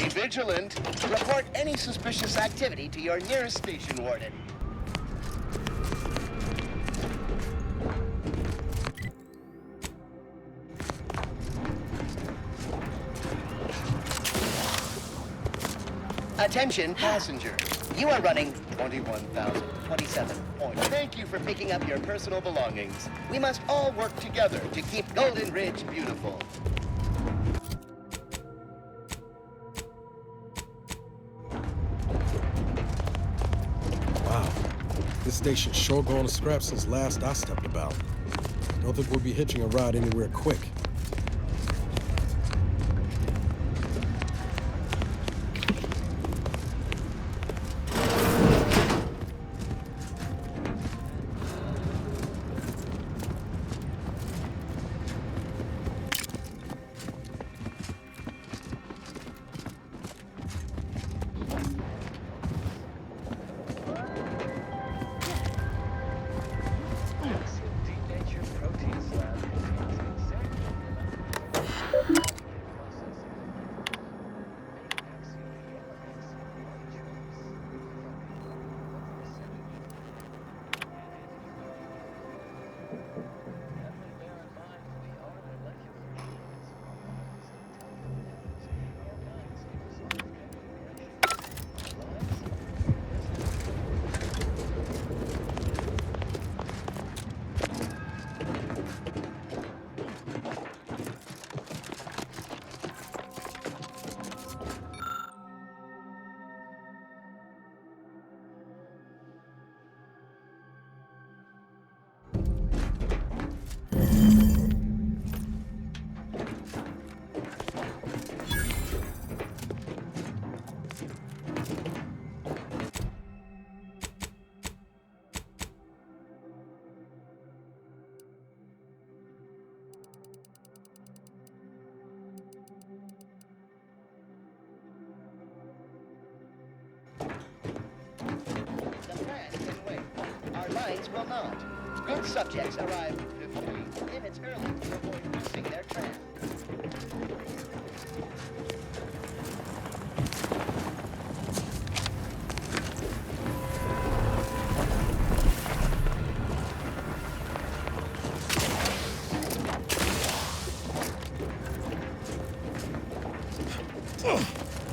Stay vigilant. Report any suspicious activity to your nearest station warden. Attention passengers. You are running 21,027 points. Thank you for picking up your personal belongings. We must all work together to keep Golden Ridge beautiful. Wow. This station's sure going to scrap since last I stepped about. Don't think we'll be hitching a ride anywhere quick. Will not. Good subjects arrive 15 minutes early to avoid missing their tram.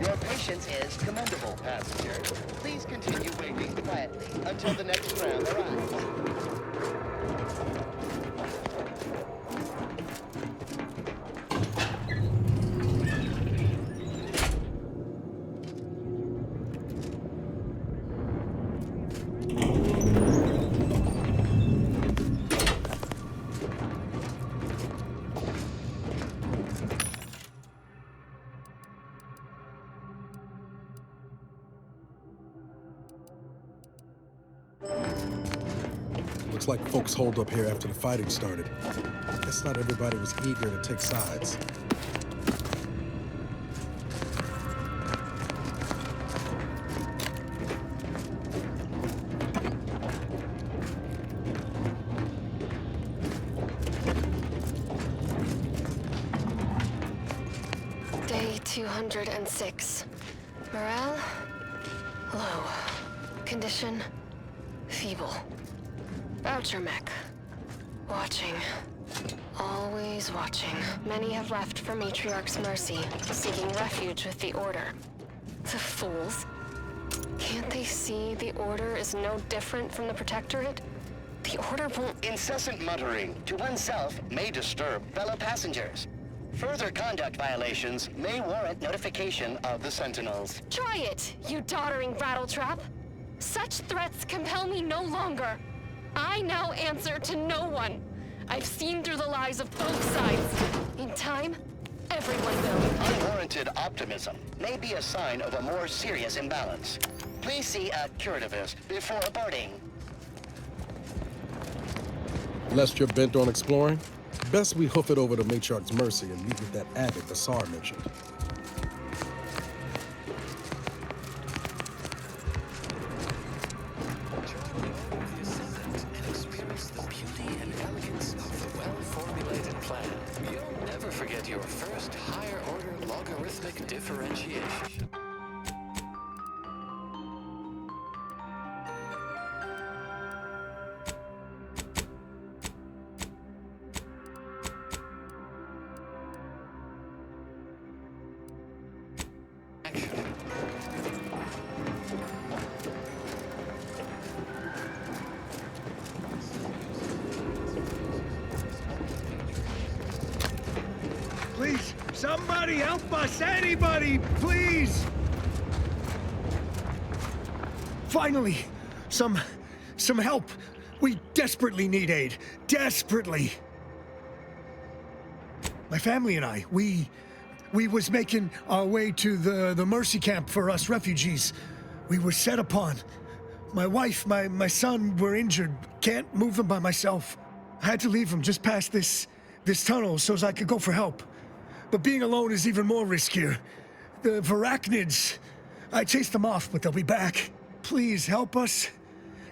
Your patience is commendable, passengers. Please continue waiting quietly until the next tram arrives. Looks like folks holed up here after the fighting started. Guess not everybody was eager to take sides. Day 206. Morale? Low. Condition? Feeble. Voucher mech. Watching. Always watching. Many have left for Matriarch's mercy, seeking refuge with the Order. The fools. Can't they see the Order is no different from the Protectorate? The Order won't... Incessant muttering to oneself may disturb fellow passengers. Further conduct violations may warrant notification of the Sentinels. Try it, you doddering rattletrap! Such threats compel me no longer. I now answer to no one. I've seen through the lies of both sides. In time, everyone will. Unwarranted optimism may be a sign of a more serious imbalance. Please see a curativist before boarding. Lest you're bent on exploring, best we hoof it over to Matriarch's mercy and meet with that abbot Basar mentioned. You'll never forget your first higher order logarithmic differentiation. Somebody help us! Anybody, please! Finally, some help. We desperately need aid. Desperately. My family and I, we was making our way to the Mercy camp for us refugees. We were set upon. My wife, my son were injured. Can't move them by myself. I had to leave them just past this tunnel so as I could go for help. But being alone is even more riskier. The Varachnids, I chased them off, but they'll be back. Please help us.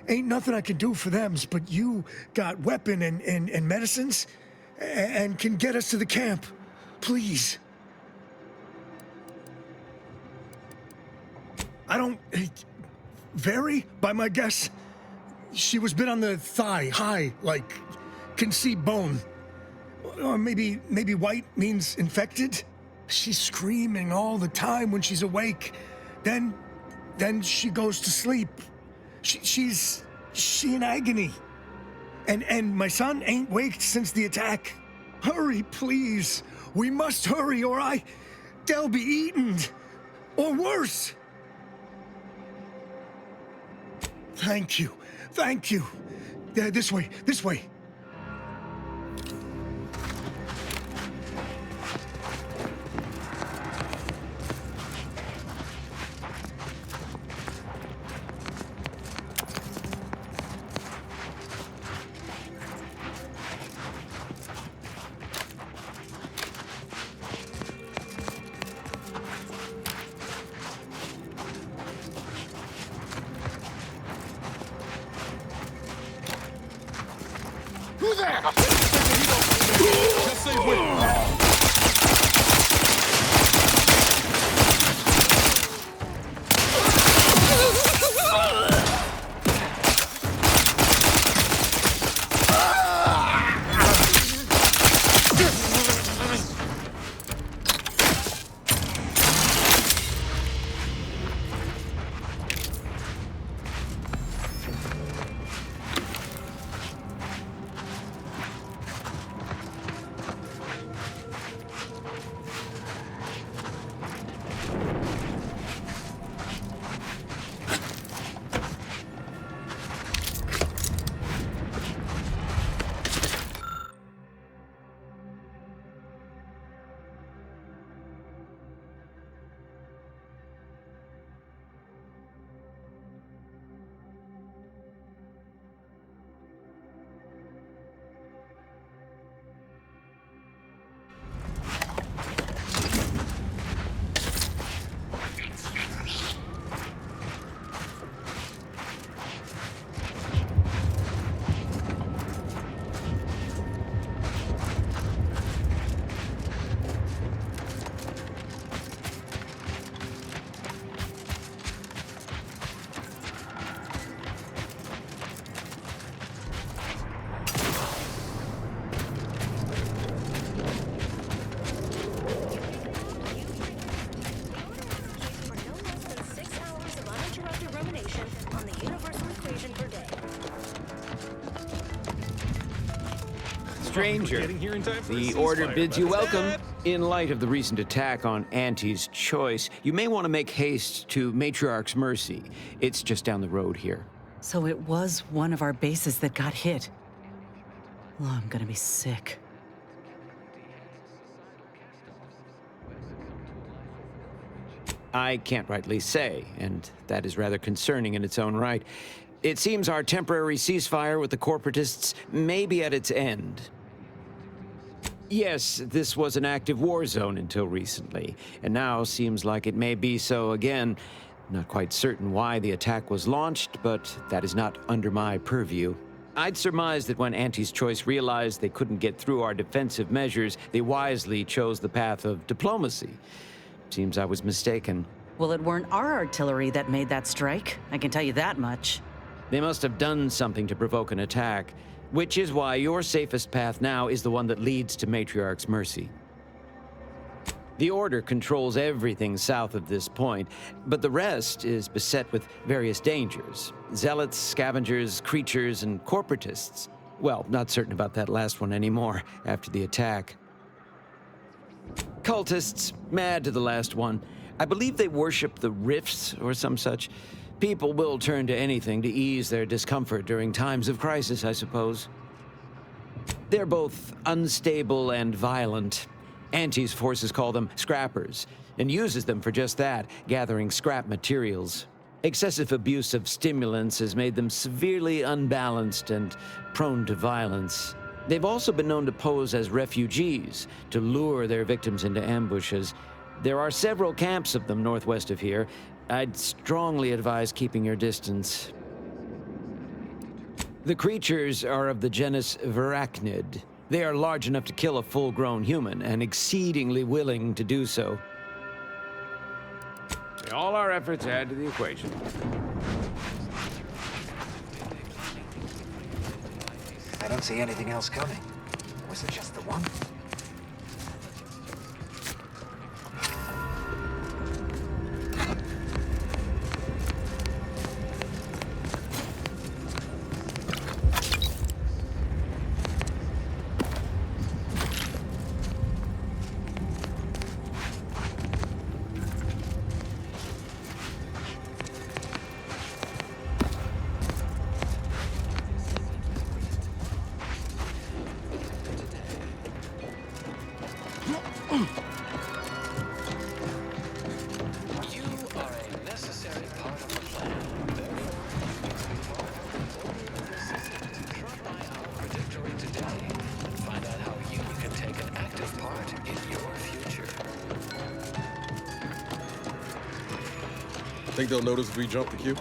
Ain't nothing I can do for them, but you got weapon and medicines and can get us to the camp. Please. I don't... Vary, by my guess. She was bit on the thigh, high, like, can see bone. Or maybe white means infected? She's screaming all the time when she's awake. Then she goes to sleep. She in agony. And my son ain't waked since the attack. Hurry, please. We must hurry or they'll be eaten. Or worse. Thank you. Thank you. This way. This way. Who's that? Just say wait. Stranger, the Order bids you welcome. In light of the recent attack on Auntie's Choice, you may want to make haste to Matriarch's Mercy. It's just down the road here. So it was one of our bases that got hit. Oh, I'm gonna be sick. I can't rightly say, and that is rather concerning in its own right. It seems our temporary ceasefire with the corporatists may be at its end. Yes, this was an active war zone until recently, and now seems like it may be so again. Not quite certain why the attack was launched, but that is not under my purview. I'd surmise that when Auntie's Choice realized they couldn't get through our defensive measures, they wisely chose the path of diplomacy. Seems I was mistaken. Well, it weren't our artillery that made that strike. I can tell you that much. They must have done something to provoke an attack, which is why your safest path now is the one that leads to Matriarch's Mercy. The Order controls everything south of this point, but the rest is beset with various dangers. Zealots, scavengers, creatures, and corporatists. Well, not certain about that last one anymore after the attack. Cultists, mad to the last one. I believe they worship the rifts or some such. People will turn to anything to ease their discomfort during times of crisis, I suppose. They're both unstable and violent. Auntie's forces call them scrappers, and uses them for just that, gathering scrap materials. Excessive abuse of stimulants has made them severely unbalanced and prone to violence. They've also been known to pose as refugees, to lure their victims into ambushes. There are several camps of them northwest of here. I'd strongly advise keeping your distance. The creatures are of the genus Varachnid. They are large enough to kill a full-grown human, and exceedingly willing to do so. All our efforts add to the equation. I don't see anything else coming. Was it just the one? Think they'll notice if we jump the queue?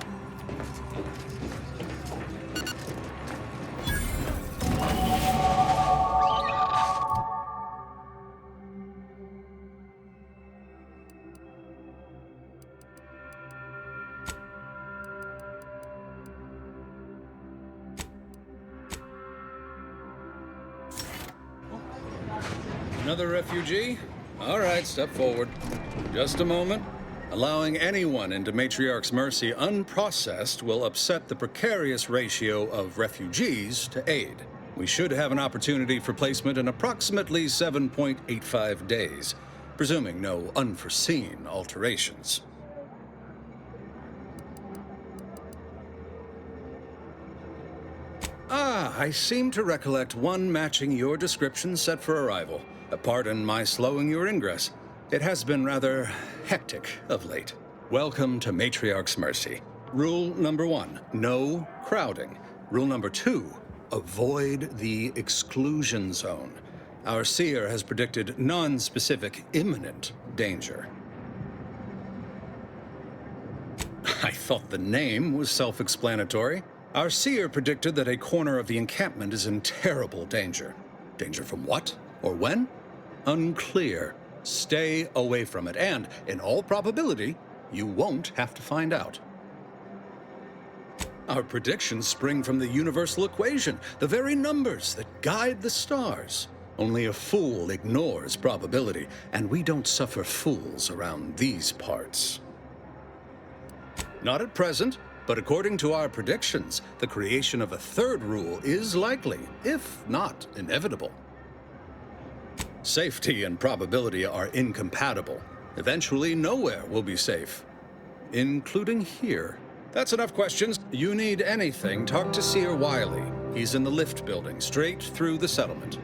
Another refugee? All right, step forward. Just a moment. Allowing anyone into Matriarch's Mercy unprocessed will upset the precarious ratio of refugees to aid. We should have an opportunity for placement in approximately 7.85 days, presuming no unforeseen alterations. Ah, I seem to recollect one matching your description set for arrival. Pardon my slowing your ingress. It has been rather hectic of late. Welcome to Matriarch's Mercy. Rule number 1, no crowding. Rule number 2, avoid the exclusion zone. Our seer has predicted non-specific imminent danger. I thought the name was self-explanatory. Our seer predicted that a corner of the encampment is in terrible danger. Danger from what or when? Unclear. Stay away from it, and, in all probability, you won't have to find out. Our predictions spring from the universal equation, the very numbers that guide the stars. Only a fool ignores probability, and we don't suffer fools around these parts. Not at present, but according to our predictions, the creation of a third rule is likely, if not inevitable. Safety and probability are incompatible. Eventually, nowhere will be safe, including here. That's enough questions. You need anything, talk to Seer Wiley. He's in the lift building, straight through the settlement.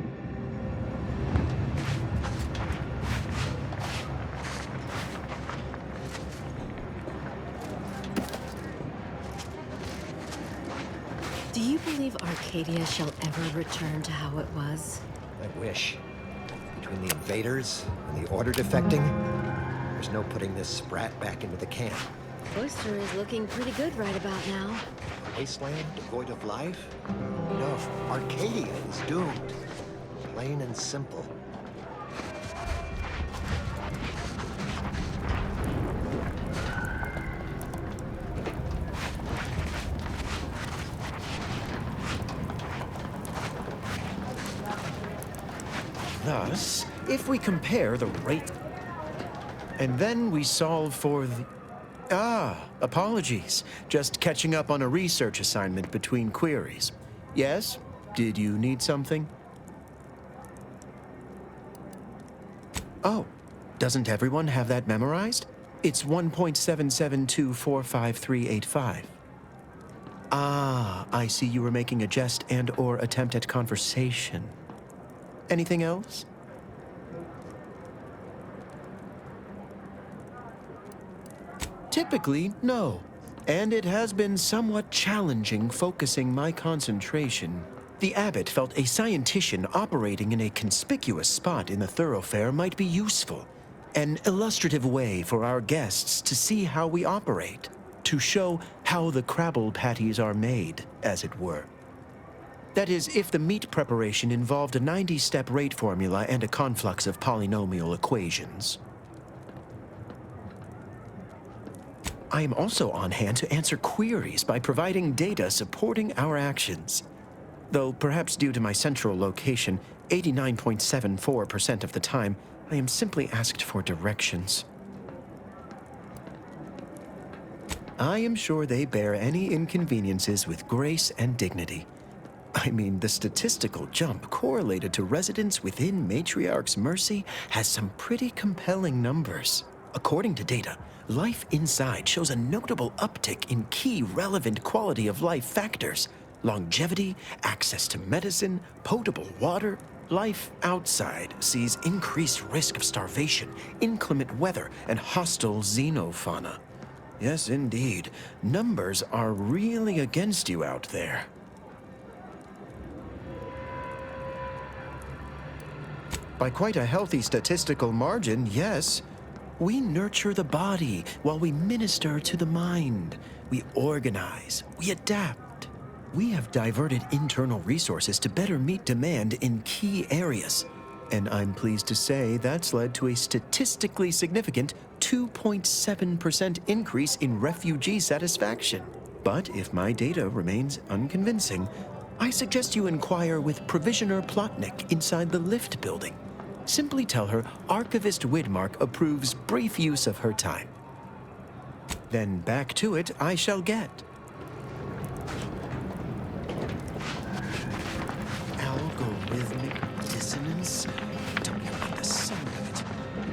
Do you believe Arcadia shall ever return to how it was? I wish. Between the invaders and the Order defecting, there's no putting this sprat back into the camp. Oyster is looking pretty good right about now. A wasteland devoid of life? No, Arcadia is doomed. Plain and simple. Thus, if we compare the rate... And then we solve for the... apologies. Just catching up on a research assignment between queries. Yes? Did you need something? Oh, Doesn't everyone have that memorized? It's 1.77245385. Ah, I see you were making a jest and/or attempt at conversation. Anything else? Typically, no. And it has been somewhat challenging focusing my concentration. The abbot felt a scientician operating in a conspicuous spot in the thoroughfare might be useful. An illustrative way for our guests to see how we operate. To show how the Crabble patties are made, as it were. That is, if the meat preparation involved a 90-step rate formula and a conflux of polynomial equations. I am also on hand to answer queries by providing data supporting our actions. Though perhaps due to my central location, 89.74% of the time, I am simply asked for directions. I am sure they bear any inconveniences with grace and dignity. I mean, the statistical jump correlated to residents within Matriarch's Mercy has some pretty compelling numbers. According to data, life inside shows a notable uptick in key relevant quality of life factors: longevity, access to medicine, potable water. Life outside sees increased risk of starvation, inclement weather, and hostile xenofauna. Yes, indeed. Numbers are really against you out there. By quite a healthy statistical margin, yes. We nurture the body while we minister to the mind. We organize, we adapt. We have diverted internal resources to better meet demand in key areas. And I'm pleased to say that's led to a statistically significant 2.7% increase in refugee satisfaction. But if my data remains unconvincing, I suggest you inquire with Provisioner Plotnik inside the lift building. Simply tell her Archivist Widmark approves brief use of her time. Then back to it I shall get. Algorithmic dissonance? Tell me about the sound of it.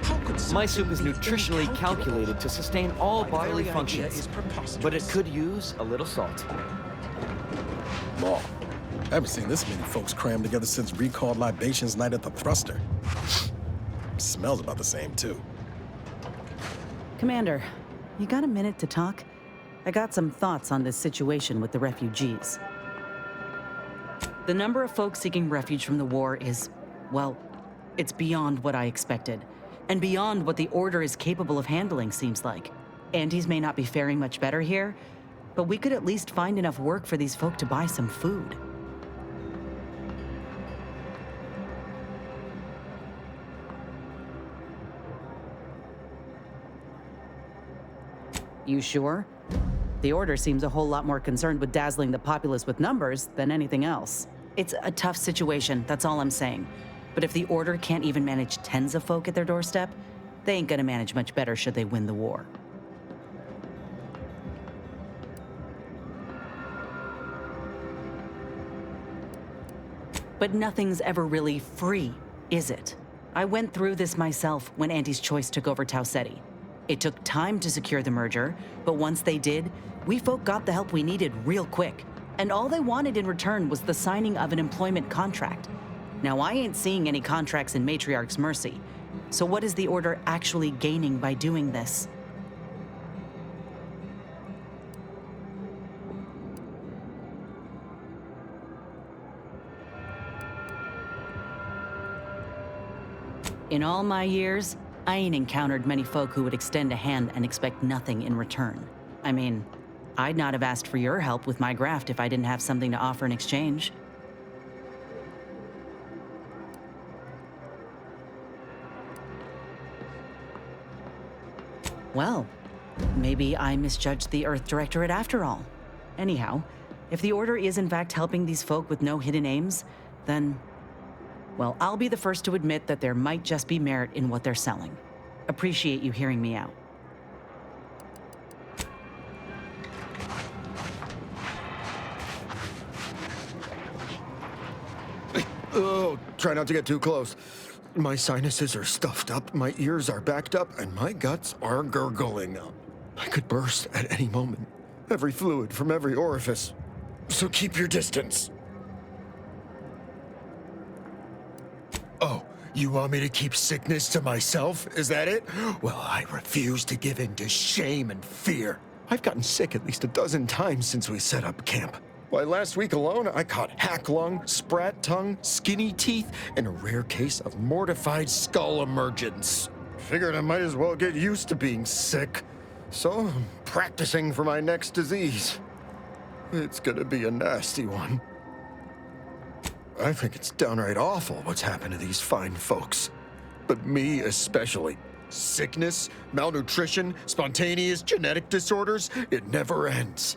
How could My soup is something be nutritionally incalculable? calculated to sustain all My bodily very idea functions, is preposterous. but it could use a little salt. Law. I haven't seen this many folks crammed together since recalled libations night at the Thruster. Smells about the same, too. Commander, you got a minute to talk? I got some thoughts on this situation with the refugees. The number of folks seeking refuge from the war is, well, it's beyond what I expected. And beyond what the Order is capable of handling, seems like. Andes may not be faring much better here, but we could at least find enough work for these folk to buy some food. You sure? The Order seems a whole lot more concerned with dazzling the populace with numbers than anything else. It's a tough situation, that's all I'm saying. But if the Order can't even manage tens of folk at their doorstep, they ain't gonna manage much better should they win the war. But nothing's ever really free, is it? I went through this myself when Andy's Choice took over Tau Ceti. It took time to secure the merger, but once they did, we folk got the help we needed real quick. And all they wanted in return was the signing of an employment contract. Now, I ain't seeing any contracts in Matriarch's Mercy, so what is the Order actually gaining by doing this? In all my years, I ain't encountered many folk who would extend a hand and expect nothing in return. I mean, I'd not have asked for your help with my graft if I didn't have something to offer in exchange. Well, maybe I misjudged the Earth Directorate after all. Anyhow, if the Order is in fact helping these folk with no hidden aims, then, well, I'll be the first to admit that there might just be merit in what they're selling. Appreciate you hearing me out. Oh, try not to get too close. My sinuses are stuffed up, my ears are backed up, and my guts are gurgling. I could burst at any moment. Every fluid from every orifice. So keep your distance. Oh, you want me to keep sickness to myself? Is that it? Well, I refuse to give in to shame and fear. I've gotten sick at least a dozen times since we set up camp. Why, last week alone, I caught hack lung, sprat tongue, skinny teeth, and a rare case of mortified skull emergence. Figured I might as well get used to being sick. So I'm practicing for my next disease. It's gonna be a nasty one. I think it's downright awful what's happened to these fine folks. But me especially. Sickness, malnutrition, spontaneous genetic disorders, it never ends.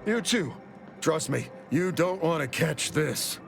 You too. Trust me, you don't want to catch this.